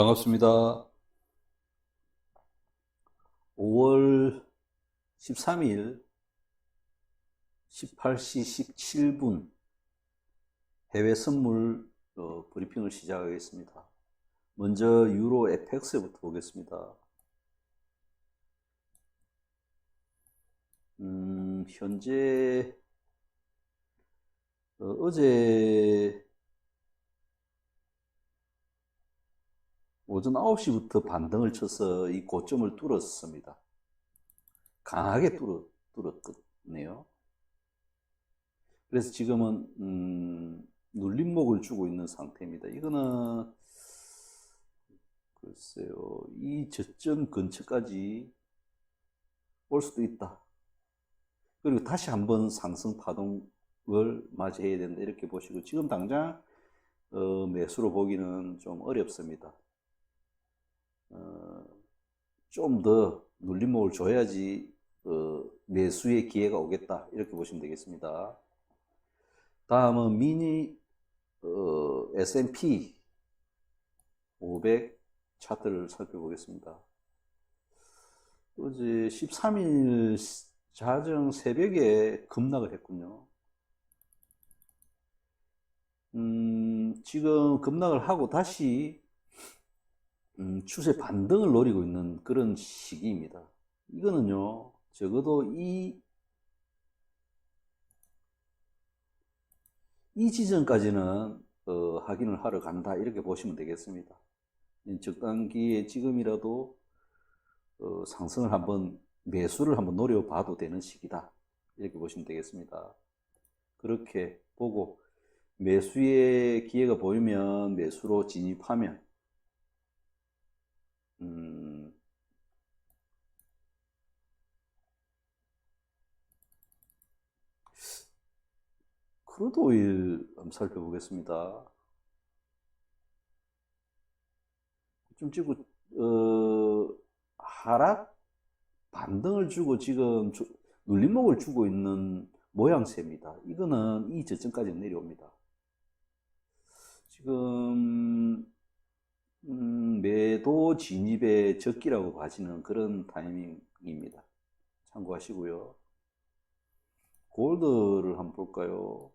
반갑습니다. 5월 13일 18시 17분 해외 선물 브리핑을 시작하겠습니다. 먼저 유로 FX부터 보겠습니다. 현재 어제 오전 9시부터 반등을 쳐서 이 고점을 뚫었습니다. 강하게 뚫었네요. 그래서 지금은 눌림목을 주고 있는 상태입니다. 이거는 글쎄요, 이 저점 근처까지 올 수도 있다. 그리고 다시 한번 상승 파동을 맞이해야 된다, 이렇게 보시고, 지금 당장 매수로 보기는 좀 어렵습니다. 좀 더 눌림목을 줘야지 매수의 기회가 오겠다, 이렇게 보시면 되겠습니다. 다음은 미니 S&P 500 차트를 살펴보겠습니다. 어제 13일 자정 새벽에 급락을 했군요. 지금 급락을 하고 다시 추세 반등을 노리고 있는 그런 시기입니다. 이거는요, 적어도 이 지점까지는 확인을 하러 간다, 이렇게 보시면 되겠습니다. 적당기에 지금이라도 상승을 한번, 매수를 한번 노려봐도 되는 시기다, 이렇게 보시면 되겠습니다. 그렇게 보고 매수의 기회가 보이면 매수로 진입하면 크루드 오일 한번 살펴보겠습니다. 좀 지금 하락 반등을 주고 지금 눌림목을 주고 있는 모양새입니다. 이거는 이 저점까지 내려옵니다. 지금 매도 진입의 적기라고 봐지는 그런 타이밍입니다. 참고하시고요. 골드를 한번 볼까요?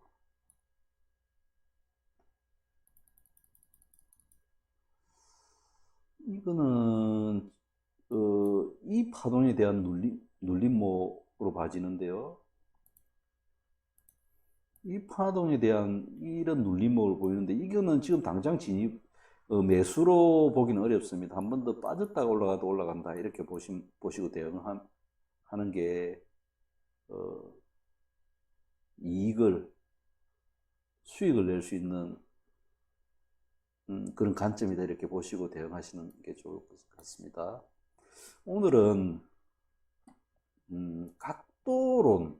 이거는 이 파동에 대한 눌림목으로 봐지는데요. 이 파동에 대한 이런 눌림목을 보이는데, 이거는 지금 당장 진입 매수로 보기는 어렵습니다. 한 번 더 빠졌다가 올라가도 올라간다, 이렇게 보시고 대응하는 게 수익을 낼 수 있는 그런 관점이다, 이렇게 보시고 대응하시는 게 좋을 것 같습니다. 오늘은 각도론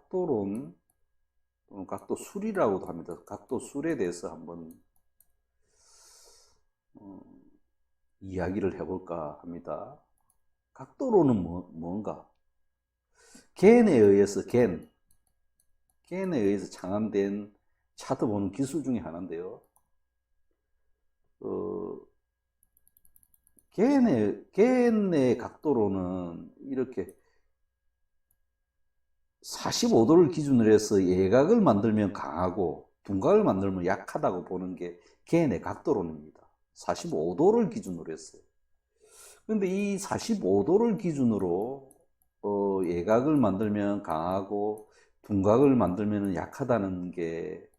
또는 각도술이라고도 합니다. 각도술에 대해서 한번 이야기를 해볼까 합니다. 각도론은 뭔가? 겐에 의해서 창안된 차트 보는 기술 중에 하나인데요. 겐의 각도로는 이렇게 45도를 기준으로 해서 예각을 만들면 강하고 둔각을 만들면 약하다고 보는 게 겐의 각도론입니다. 45도를 기준으로 했어요. 그런데 이 45도를 기준으로 예각을 만들면 강하고 둔각을 만들면 약하다는 게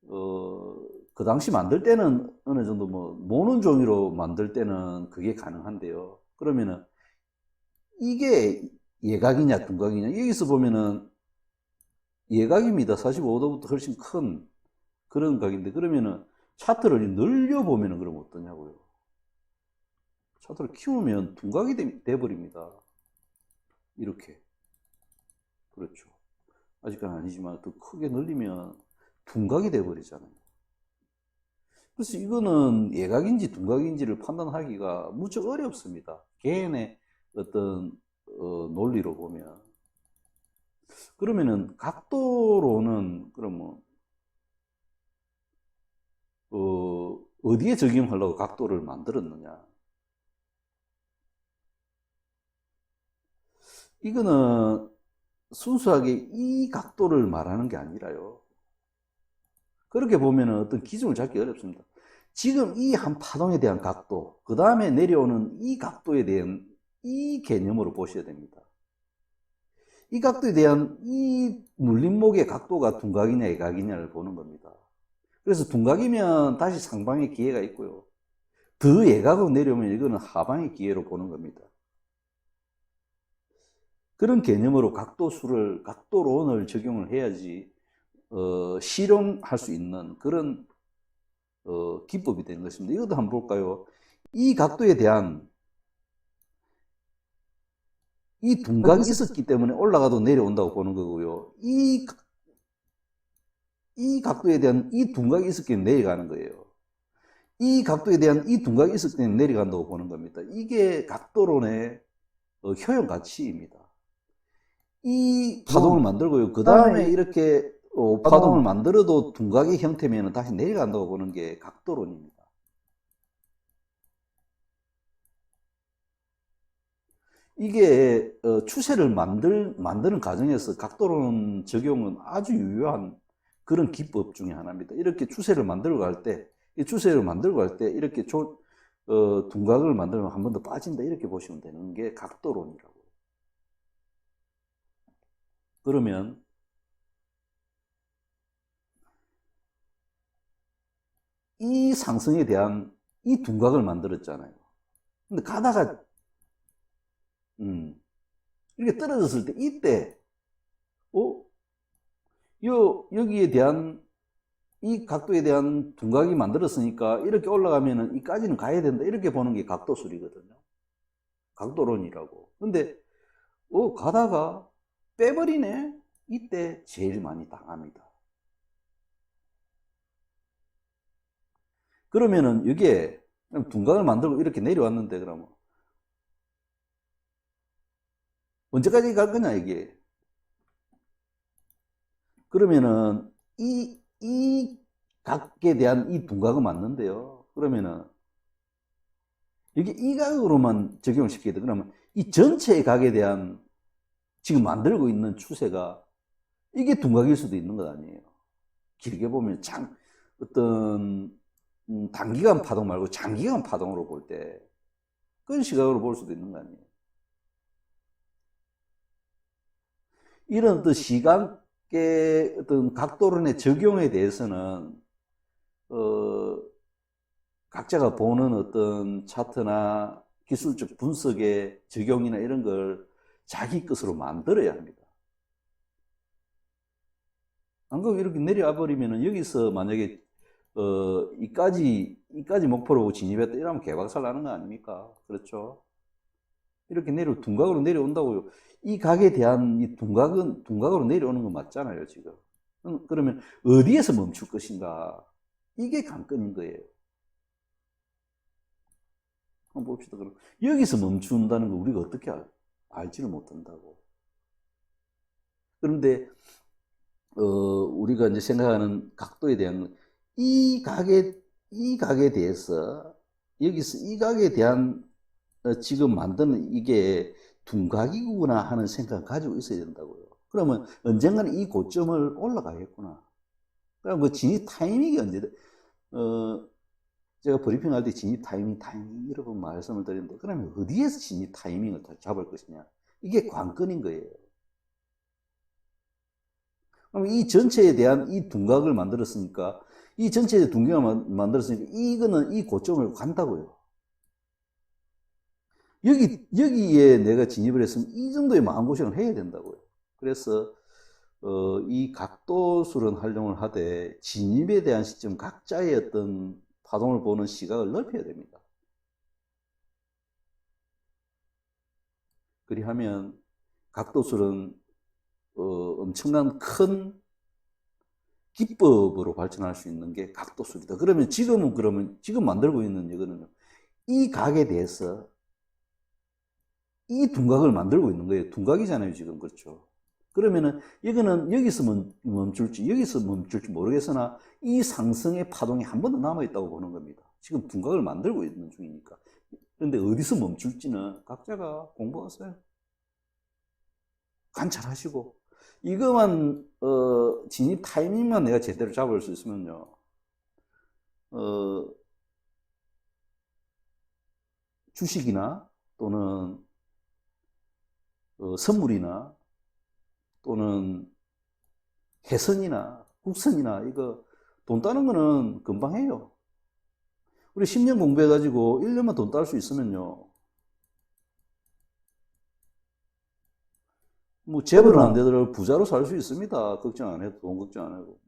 그 당시 만들 때는 어느 정도 모는 종이로 만들 때는 그게 가능한데요. 그러면은 이게 예각이냐 둔각이냐, 여기서 보면은 예각입니다. 45도부터 훨씬 큰 그런 각인데, 그러면은 차트를 늘려보면은 그럼 어떠냐고요. 차트를 키우면 둔각이 돼버립니다. 이렇게. 그렇죠. 아직까지는 아니지만 더 크게 늘리면 둔각이 돼버리잖아요. 그래서 이거는 예각인지 둔각인지를 판단하기가 무척 어렵습니다. 개인의 어떤 논리로 보면. 그러면은 각도로는 그러면 어디에 적용하려고 각도를 만들었느냐. 이거는 순수하게 이 각도를 말하는 게 아니라요. 그렇게 보면 어떤 기준을 잡기 어렵습니다. 지금 이 한 파동에 대한 각도, 그 다음에 내려오는 이 각도에 대한 이 개념으로 보셔야 됩니다. 이 각도에 대한 이 눌림목의 각도가 둔각이냐 예각이냐를 보는 겁니다. 그래서 둔각이면 다시 상방의 기회가 있고요. 더 예각으로 내려오면 이거는 하방의 기회로 보는 겁니다. 그런 개념으로 각도수를, 각도론을 적용을 해야지 실용할 수 있는 그런 기법이 되는 것입니다. 이것도 한번 볼까요? 이 각도에 대한 이 둔각이 있었기 때문에 올라가도 내려온다고 보는 거고요. 이 각도에 대한 이 둔각이 있었기 때문에 내려가는 거예요. 이 각도에 대한 이 둔각이 있었기 때문에 내려간다고 보는 겁니다. 이게 각도론의 효용 가치입니다. 이 파동을 만들고요. 그 다음에 이렇게 파동을 만들어도 둔각의 형태면 다시 내려간다고 보는 게 각도론입니다. 이게 추세를 만드는 과정에서 각도론 적용은 아주 유효한 그런 기법 중에 하나입니다. 이렇게 추세를 만들고 갈 때, 이 추세를 만들고 갈 때 이렇게 둔각을 만들면 한 번 더 빠진다 이렇게 보시면 되는 게 각도론이라고. 그러면 이 상승에 대한 이 둔각을 만들었잖아요. 근데 가다가 이렇게 떨어졌을 때 이때 여기에 대한 이 각도에 대한 둔각이 만들었으니까 이렇게 올라가면은 이까지는 가야 된다 이렇게 보는 게 각도술이거든요. 각도론이라고. 근데 가다가 빼버리네. 이때 제일 많이 당합니다. 그러면은 이게 둔각을 만들고 이렇게 내려왔는데 그러면 언제까지 갈 거냐 이게. 그러면은 이 각에 대한 이 둔각은 맞는데요. 그러면은 여기 이 각으로만 적용을 시켜야 돼. 그러면 이 전체의 각에 대한 지금 만들고 있는 추세가 이게 둔각일 수도 있는 것 아니에요. 길게 보면 어떤 단기간 파동 말고 장기간 파동으로 볼 때 그런 시각으로 볼 수도 있는 거 아니에요. 이런 어떤 시각의 어떤 각도론의 적용에 대해서는 각자가 보는 어떤 차트나 기술적 분석의 적용이나 이런 걸 자기 것으로 만들어야 합니다. 안 그러고 이렇게 내려와 버리면은 여기서 만약에 이까지 목표로 진입했다 이러면 개박살 나는 거 아닙니까? 그렇죠? 이렇게 둔각으로 내려온다고요. 이 각에 대한 이 둔각으로 내려오는 건 맞잖아요, 지금. 그러면 어디에서 멈출 것인가? 이게 관건인 거예요. 한번 봅시다. 그럼 여기서 멈춘다는 거 우리가 어떻게 알지를 못한다고. 그런데 우리가 이제 생각하는 각도에 대한 이 각에 대해서 여기서 이 각에 대한 지금 만드는 이게 둔각이구나 하는 생각을 가지고 있어야 된다고요. 그러면 언젠가는 이 고점을 올라가겠구나. 그럼 그 진입 타이밍이 언제든 제가 브리핑 할 때 진입 타이밍 여러 번 말씀을 드렸는데 그러면 어디에서 진입 타이밍을 잡을 것이냐 이게 관건인 거예요. 그럼 이 전체에 대한 이 둔각을 만들었으니까 이 전체의 둔각을 만들었으니까 이거는 이 고점을 간다고요. 여기에 내가 진입을 했으면 이 정도의 마음고생을 해야 된다고요. 그래서 이 각도술은 활용을 하되 진입에 대한 시점 각자의 어떤 파동을 보는 시각을 넓혀야 됩니다. 그리하면 각도술은 엄청난 큰 기법으로 발전할 수 있는 게 각도술이다. 그러면 지금 만들고 있는 이거는 이 각에 대해서 이 둔각을 만들고 있는 거예요. 둔각이잖아요, 지금. 그렇죠. 그러면은 이거는 여기서 멈출지 여기서 멈출지 모르겠으나 이 상승의 파동이 한 번 더 남아있다고 보는 겁니다. 지금 둔각을 만들고 있는 중이니까. 그런데 어디서 멈출지는 각자가 공부하세요. 관찰하시고. 이거만, 진입 타이밍만 내가 제대로 잡을 수 있으면요. 주식이나 또는 선물이나 또는 해선이나 국선이나 이거 돈 따는 거는 금방 해요. 우리 10년 공부해가지고 1년만 돈 딸 수 있으면요. 뭐 재벌은 안 되더라도 부자로 살 수 있습니다. 걱정 안 해도, 돈 걱정 안 해도.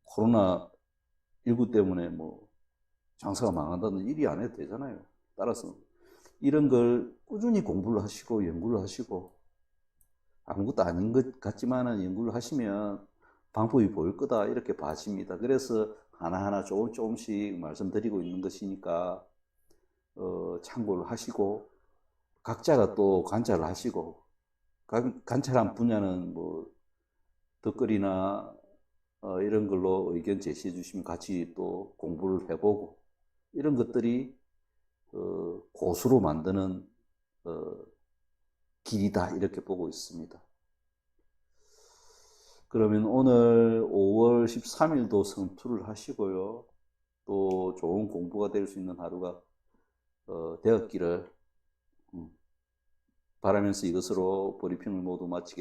코로나19 때문에 뭐 장사가 망한다는 일이 안 해도 되잖아요. 따라서 이런 걸 꾸준히 공부를 하시고 연구를 하시고 아무것도 아닌 것 같지만은 연구를 하시면 방법이 보일 거다 이렇게 봐집니다. 그래서 하나하나 조금씩 말씀드리고 있는 것이니까 참고를 하시고 각자가 또 관찰을 하시고 관찰한 분야는 뭐 덧글이나 이런 걸로 의견 제시해 주시면 같이 또 공부를 해보고 이런 것들이 고수로 만드는 길이다 이렇게 보고 있습니다. 그러면 오늘 5월 13일도 성투를 하시고요. 또 좋은 공부가 될 수 있는 하루가 되었기를 바라면서 이것으로 브리핑을 모두 마치겠습니다.